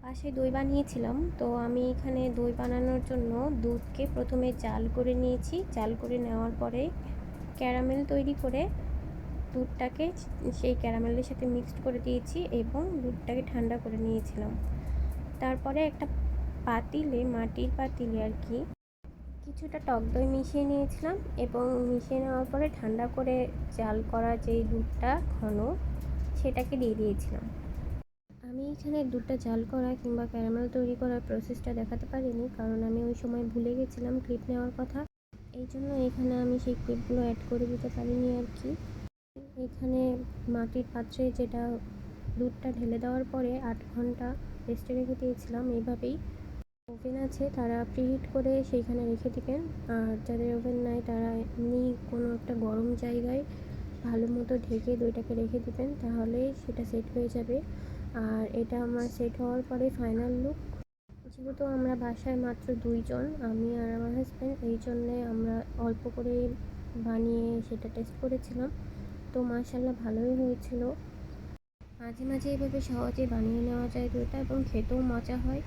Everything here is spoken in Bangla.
বাসায় দই বানিয়েছিলাম। তো আমি এখানে দই বানানোর জন্য দুধকে প্রথমে জাল করে নিয়েছি। জাল করে নেওয়ার পরে ক্যারামেল তৈরি করে দুধটাকে সেই ক্যারামেলের সাথে মিক্সড করে দিয়েছি এবং দুধটাকে ঠান্ডা করে নিয়েছিলাম। তারপরে একটা পাতিলে, মাটির পাতিলে আর কি, কিছুটা টক দই মিশিয়ে নিয়েছিলাম এবং মিশিয়ে নেওয়ার পরে ঠান্ডা করে জাল করা যেই দুধটা ঘন, সেটাকে দিয়ে দিয়েছিলাম। আমি এখানে দুধটা জাল করা কিংবা ক্যারামেল তৈরি করার প্রসেসটা দেখাতে পারিনি, কারণ আমি ওই সময় ভুলে গেছিলাম ক্লিপ নেওয়ার কথা। এই জন্য এখানে আমি সেই ক্লিপগুলো অ্যাড করে দিতে পারিনি আর কি। এখানে মাটির পাত্রে যেটা দুধটা ঢেলে দেওয়ার পরে 8 ঘন্টা রেস্টে রেখে দিয়েছিলাম। এইভাবেই ওভেন আছে তারা প্রিহিট করে সেইখানে রেখে দিবেন, আর যাদের ওভেন নাই তারা এমনি কোনো একটা গরম জায়গায় ভালো মতো ঢেকে দইটাকে রেখে দিবেন, তাহলে সেটা সেট হয়ে যাবে। আর এটা আমার সেট হওয়ার পরে ফাইনাল লুক। যেহেতু আমরা বাসায় মাত্র 2 জন, আমি আর আমার হাজব্যান্ড, এই জন্যে আমরা অল্প করে বানিয়ে সেটা টেস্ট করেছিলাম। তো মাশাআল্লাহ ভালোই হয়েছিল। মাঝে মাঝে এভাবে সহজে বানিয়ে নেওয়া যায় দইটা এবং খেতেও মজা হয়।